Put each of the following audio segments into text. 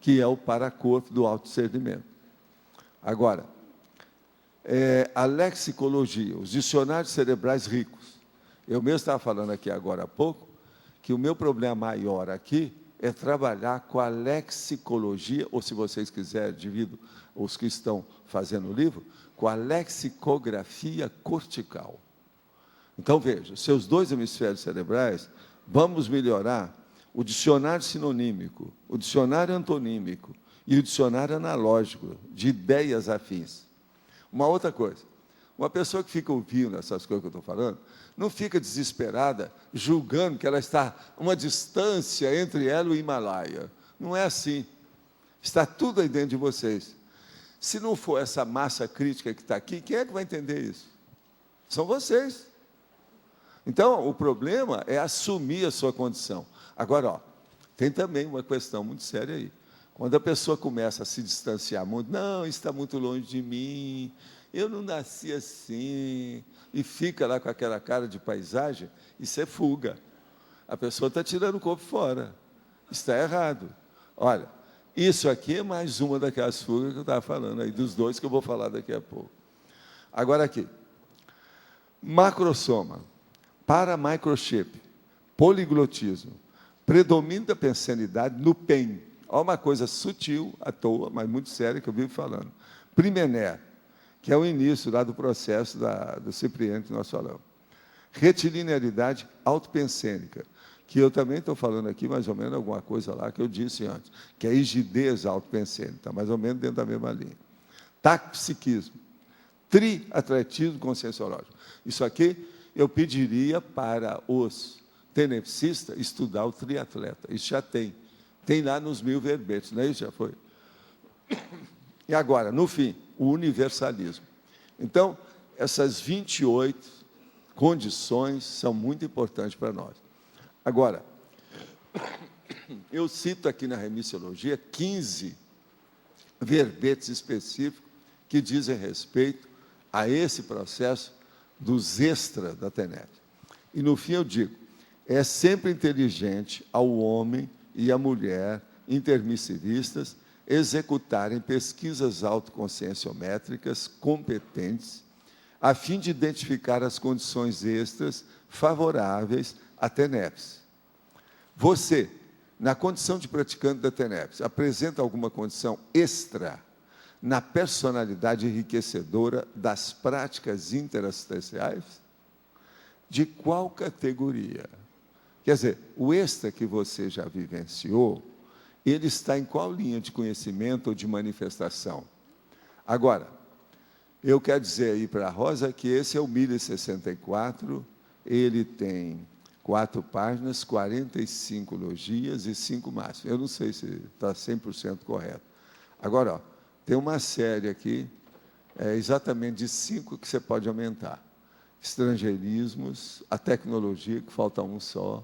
que é o paracorpo do autodiscernimento. Agora, a lexicologia, os dicionários cerebrais ricos. Eu mesmo estava falando aqui agora há pouco, que o meu problema maior aqui é trabalhar com a lexicologia, ou se vocês quiserem, divido os que estão fazendo o livro, com a lexicografia cortical. Então, veja, seus dois hemisférios cerebrais, vamos melhorar o dicionário sinonímico, o dicionário antonímico e o dicionário analógico de ideias afins. Uma outra coisa, uma pessoa que fica ouvindo essas coisas que eu estou falando, não fica desesperada, julgando que ela está a uma distância entre ela e o Himalaia. Não é assim. Está tudo aí dentro de vocês. Se não for essa massa crítica que está aqui, quem é que vai entender isso? São vocês. Então, o problema é assumir a sua condição. Agora, tem também uma questão muito séria aí. Quando a pessoa começa a se distanciar muito, não, isso está muito longe de mim, eu não nasci assim, e fica lá com aquela cara de paisagem, isso é fuga. A pessoa está tirando o corpo fora. Está errado. Olha, isso aqui é mais uma daquelas fugas que eu estava falando aí, dos dois que eu vou falar daqui a pouco. Agora aqui, macrosoma, paramicrochip, poliglotismo, predomínio da pensanidade no PEN. Olha uma coisa sutil, à toa, mas muito séria, que eu vivo falando. Primener, que é o início lá do processo do Cipriano que nós falamos. Retilinearidade autopensênica, que eu também estou falando aqui, mais ou menos, alguma coisa lá que eu disse antes, que é rigidez autopensênica, está mais ou menos dentro da mesma linha. Taxpsiquismo, triatletismo conscienciológico. Isso aqui eu pediria para os tenepsistas estudar o triatleta. Isso já tem. Tem lá nos 1000 verbetes, não é isso? Já foi. E agora, no fim, o universalismo. Então, essas 28 condições são muito importantes para nós. Agora, eu cito aqui na remissiologia 15 verbetes específicos que dizem respeito a esse processo dos extras da TENEP. E, no fim, eu digo, é sempre inteligente ao homem e à mulher intermissivistas executarem pesquisas autoconscienciométricas competentes a fim de identificar as condições extras favoráveis à TENEPS. Você, na condição de praticante da TENEPS, apresenta alguma condição extra na personalidade enriquecedora das práticas interassistenciais? De qual categoria? Quer dizer, o extra que você já vivenciou, ele está em qual linha de conhecimento ou de manifestação? Agora, eu quero dizer aí para a Rosa que esse é o 1064, ele tem 4 páginas, 45 logias e 5 máximas. Eu não sei se está 100% correto. Agora, ó, tem uma série aqui, exatamente de 5 que você pode aumentar. Estrangeirismos, a tecnologia, que falta um só,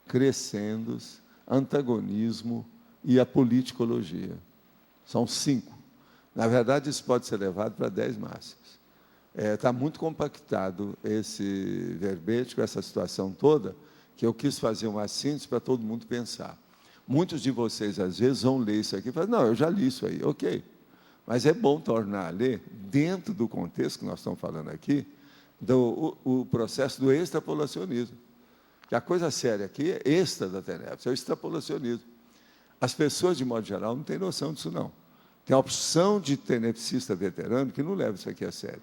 crescendos, antagonismo e a politicologia. São 5. Na verdade, isso pode ser levado para 10 máximas. Está muito compactado esse verbete com essa situação toda, que eu quis fazer uma síntese para todo mundo pensar. Muitos de vocês, às vezes, vão ler isso aqui e falam, não, eu já li isso aí, ok. Mas é bom tornar a ler, dentro do contexto que nós estamos falando aqui, o processo do extrapolacionismo. Que a coisa séria aqui é extra da TENEPS, é o extrapolacionismo. As pessoas, de modo geral, não têm noção disso, não. Tem a opção de tenepsista veterano que não leva isso aqui a sério.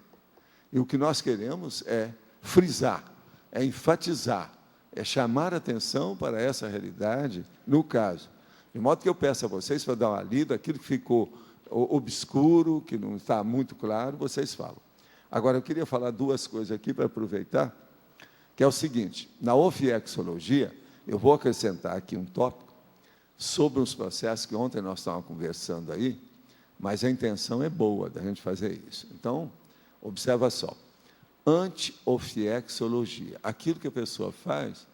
E o que nós queremos é frisar, é enfatizar, é chamar a atenção para essa realidade, no caso. De modo que eu peço a vocês para dar uma lida, aquilo que ficou obscuro, que não está muito claro, vocês falam. Agora, eu queria falar 2 coisas aqui para aproveitar, que é o seguinte, na ofiexologia, eu vou acrescentar aqui um tópico sobre os processos que ontem nós estávamos conversando aí, mas a intenção é boa da gente fazer isso. Então, observa só, anti-ofiexologia, aquilo que a pessoa faz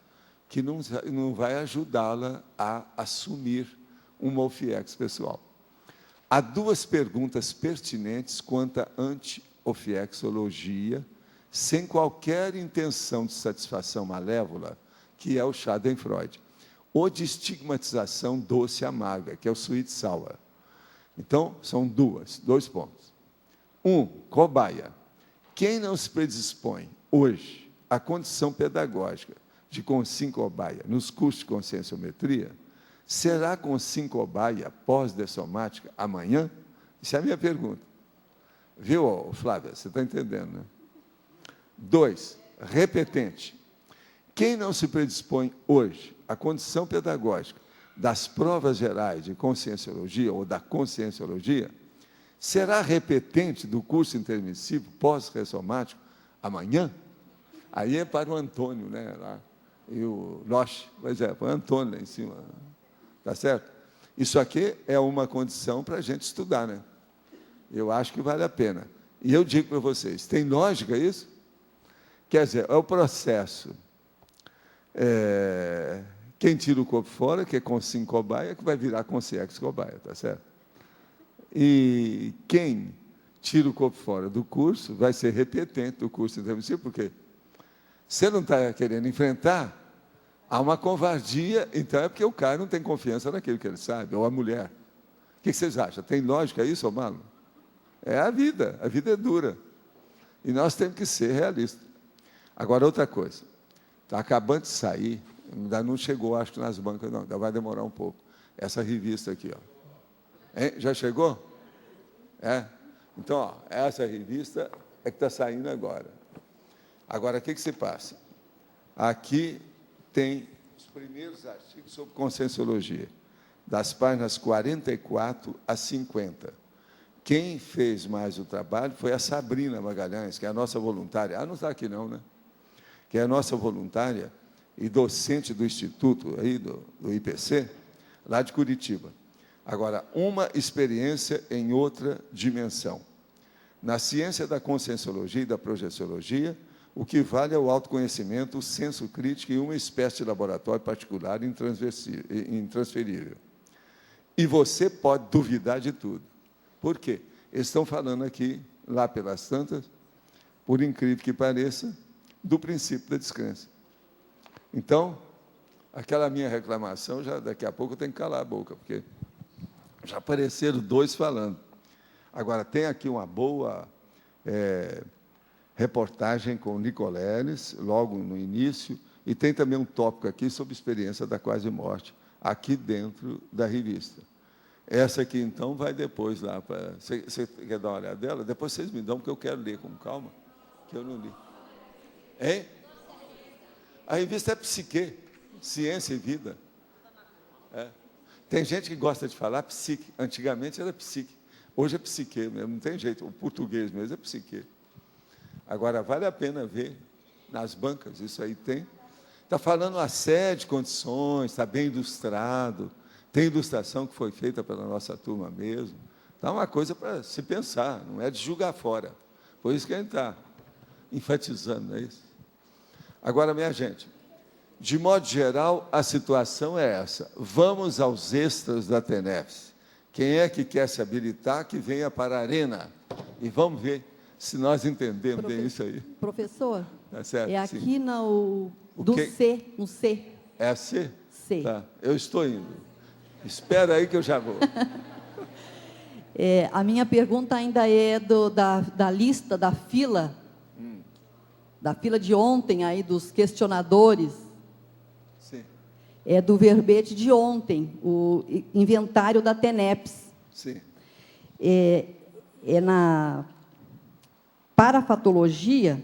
que não vai ajudá-la a assumir uma ofiex pessoal. Há 2 perguntas pertinentes quanto à anti-ofiexologia, sem qualquer intenção de satisfação malévola, que é o Schadenfreude. ou de estigmatização doce e amarga, que é o sweet sour. Então, são dois pontos. Cobaia. Quem não se predispõe hoje à condição pedagógica de consim cobaia nos cursos de conscienciometria, será consim cobaia pós-dessomática amanhã? Essa é a minha pergunta. Viu, Flávia? Você está entendendo, né? 2, repetente. Quem não se predispõe hoje à condição pedagógica das provas gerais de conscienciologia ou da conscienciologia, será repetente do curso intermissivo pós-ressomático amanhã? Aí é para o Antônio, né? Lá, e o Loche, pois é, para o Antônio lá em cima. Tá certo? Isso aqui é uma condição para a gente estudar, né? Eu acho que vale a pena. E eu digo para vocês, tem lógica isso? Quer dizer, é o processo. Quem tira o corpo fora, que é consim cobaia, que vai virar consciex cobaia, tá certo? E quem tira o corpo fora do curso vai ser repetente do curso intermissivo, porque você não está querendo enfrentar, há uma covardia, então é porque o cara não tem confiança naquilo que ele sabe, ou a mulher. O que vocês acham? Tem lógica isso, ô Marlon? É a vida é dura. E nós temos que ser realistas. Agora, outra coisa, está acabando de sair, ainda não chegou, acho que nas bancas, não, ainda vai demorar um pouco. Essa revista aqui, ó. Hein? Já chegou? Então, ó, essa revista é que está saindo agora. Agora, o que se passa? Aqui tem os primeiros artigos sobre conscienciologia, das páginas 44 a 50. Quem fez mais o trabalho foi a Sabrina Magalhães, que é a nossa voluntária. Não está aqui não, né? Que é a nossa voluntária e docente do Instituto aí, do IPC, lá de Curitiba. Agora, uma experiência em outra dimensão. Na ciência da conscienciologia e da projeciologia, o que vale é o autoconhecimento, o senso crítico e uma espécie de laboratório particular intransferível. E você pode duvidar de tudo. Por quê? Eles estão falando aqui, lá pelas tantas, por incrível que pareça, do princípio da descrença. Então, aquela minha reclamação, já daqui a pouco eu tenho que calar a boca, porque já apareceram 2 falando. Agora, tem aqui uma boa reportagem com o Nicoleles, logo no início, e tem também um tópico aqui sobre experiência da quase morte, aqui dentro da revista. Essa aqui, então, vai depois lá para... Você quer dar uma olhada dela? Depois vocês me dão, porque eu quero ler com calma, que eu não li. Hein? A revista é Psique, Ciência e Vida. Tem gente que gosta de falar psique. Antigamente era psique. Hoje é psique mesmo, não tem jeito. O português mesmo é psique. Agora, vale a pena ver nas bancas, isso aí tem. Está falando uma série de condições, está bem ilustrado. Tem ilustração que foi feita pela nossa turma mesmo. Está uma coisa para se pensar, não é de julgar fora. Por isso que a gente está enfatizando, não é isso? Agora, minha gente, de modo geral, a situação é essa. Vamos aos extras da TENEPS. Quem é que quer se habilitar, que venha para a arena. E vamos ver se nós entendemos bem isso aí. Professor, Tá certo? é aqui Sim. no C. É a C? C. Tá, eu estou indo. Espera aí que eu já vou. A minha pergunta ainda é da lista, da fila de ontem, aí, dos questionadores. Sim. É do verbete de ontem, o inventário da TENEPS. Sim. É na parafatologia,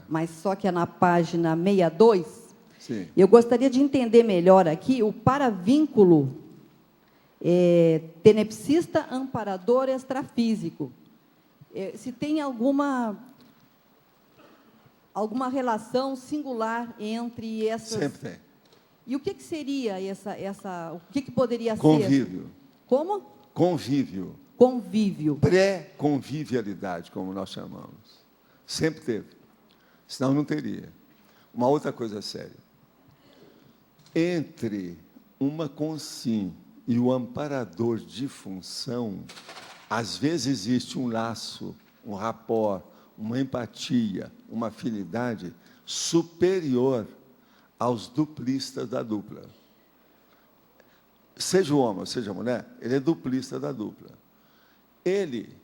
mas só que é na página 62. Sim. Eu gostaria de entender melhor aqui o paravínculo tenepsista amparador extrafísico. Se tem alguma relação singular entre essas... Sempre tem. E o que seria o que poderia ser? Convívio. Como? Convívio. Convívio. Pré-convivialidade, como nós chamamos. Sempre teve. Senão não teria. Uma outra coisa séria. Entre uma consim e o amparador de função, às vezes existe um laço, um rapport, uma empatia, uma afinidade superior aos duplistas da dupla. seja o homem ou seja a mulher, ele é duplista da dupla. Ele,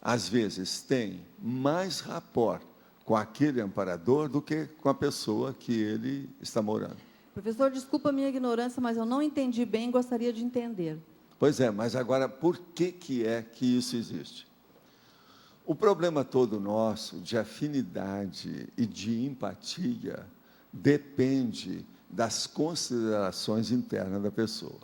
às vezes, tem mais rapport com aquele amparador do que com a pessoa que ele está morando. Professor, desculpa a minha ignorância, mas eu não entendi bem e gostaria de entender. Pois é, mas agora, por que é que isso existe? O problema todo nosso de afinidade e de empatia depende das considerações internas da pessoa.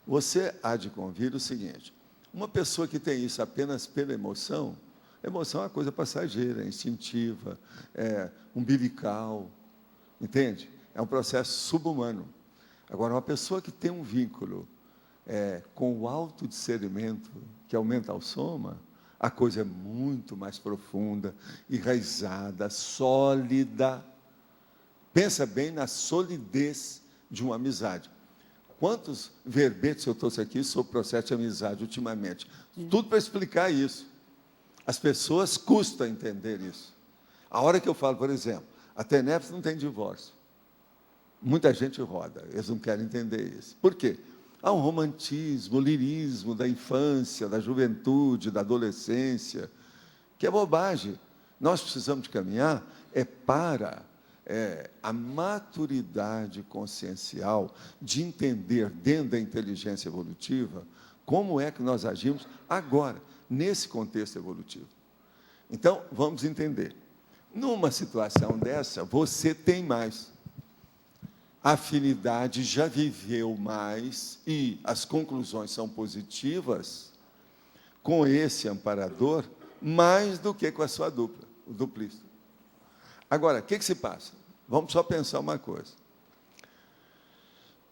Você há de convir o seguinte: uma pessoa que tem isso apenas pela emoção é uma coisa passageira, instintiva, umbilical, entende? É um processo subhumano. Agora, uma pessoa que tem um vínculo com o autodiscernimento, que aumenta o soma, a coisa é muito mais profunda, enraizada, sólida. Pensa bem na solidez de uma amizade. Quantos verbetes eu trouxe aqui sobre o processo de amizade ultimamente? Tudo para explicar isso. As pessoas custam entender isso. A hora que eu falo, por exemplo, a TENEPS não tem divórcio. Muita gente roda, eles não querem entender isso. Por quê? Há um romantismo, lirismo da infância, da juventude, da adolescência, que é bobagem. Nós precisamos de caminhar para a maturidade consciencial de entender dentro da inteligência evolutiva como é que nós agimos agora, nesse contexto evolutivo. Então, vamos entender. Numa situação dessa, você tem mais. A afinidade já viveu mais e as conclusões são positivas com esse amparador mais do que com a sua dupla, o duplista. Agora, o que se passa? Vamos só pensar uma coisa.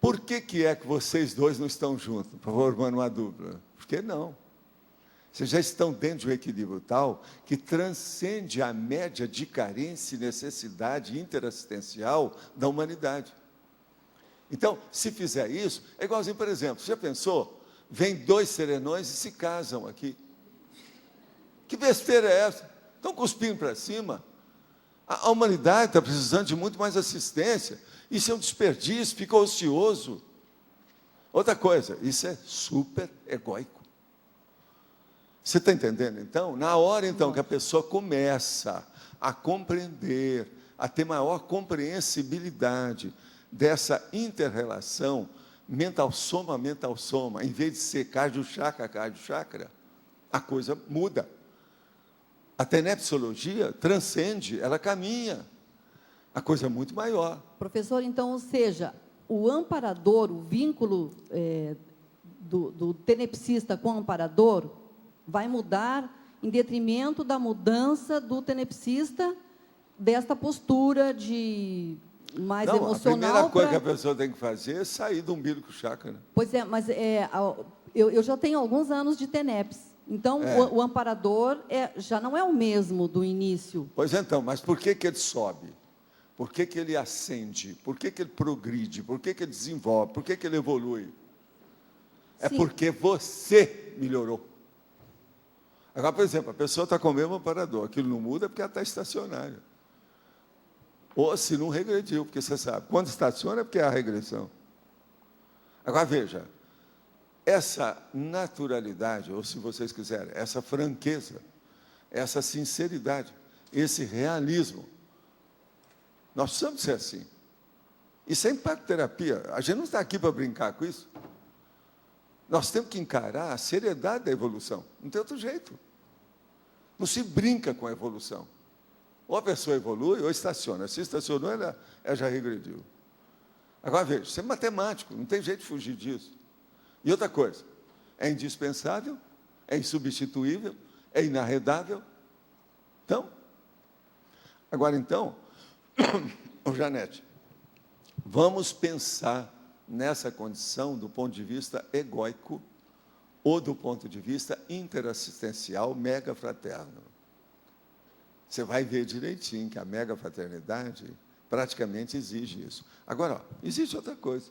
Por que é que vocês dois não estão juntos, formando uma dupla? Por que não? Vocês já estão dentro de um equilíbrio tal que transcende a média de carência e necessidade interassistencial da humanidade. Então, se fizer isso, é igualzinho, por exemplo, você já pensou? Vem dois serenões e se casam aqui. Que besteira é essa? Estão cuspindo para cima. A humanidade está precisando de muito mais assistência. Isso é um desperdício, fica ocioso. Outra coisa, isso é super egóico. Você está entendendo, então? Na hora, então, que a pessoa começa a compreender, a ter maior compreensibilidade dessa inter-relação mental-soma, em vez de ser cardio-chakra, a coisa muda. A tenepsologia transcende, ela caminha. A coisa é muito maior. Professor, então, ou seja, o amparador, o vínculo do tenepsista com o amparador vai mudar em detrimento da mudança do tenepsista desta postura de mais não, emocional. A primeira coisa que a pessoa tem que fazer é sair do umbilico chakra. Né? Pois é, mas eu já tenho alguns anos de TENEPS. Então, o amparador já não é o mesmo do início. Pois então, mas por que ele sobe? Por que ele ascende? Por que ele progride? Por que ele desenvolve? Por que ele evolui? É Sim. Porque você melhorou. Agora, por exemplo, a pessoa está com o mesmo amparador. Aquilo não muda porque ela está estacionária. Ou se não regrediu, porque você sabe, quando estaciona é porque há regressão. Agora, veja, essa naturalidade, ou se vocês quiserem, essa franqueza, essa sinceridade, esse realismo, nós precisamos ser assim. Isso é impactoterapia. A gente não está aqui para brincar com isso. Nós temos que encarar a seriedade da evolução. Não tem outro jeito. Não se brinca com a evolução. Ou a pessoa evolui, ou estaciona. Se estacionou, ela já regrediu. Agora, veja, isso é matemático, não tem jeito de fugir disso. E outra coisa, é indispensável, é insubstituível, é inarredável. Então, agora então, Janete, vamos pensar nessa condição do ponto de vista egóico ou do ponto de vista interassistencial mega fraterno. Você vai ver direitinho que a mega fraternidade praticamente exige isso. Agora, existe outra coisa.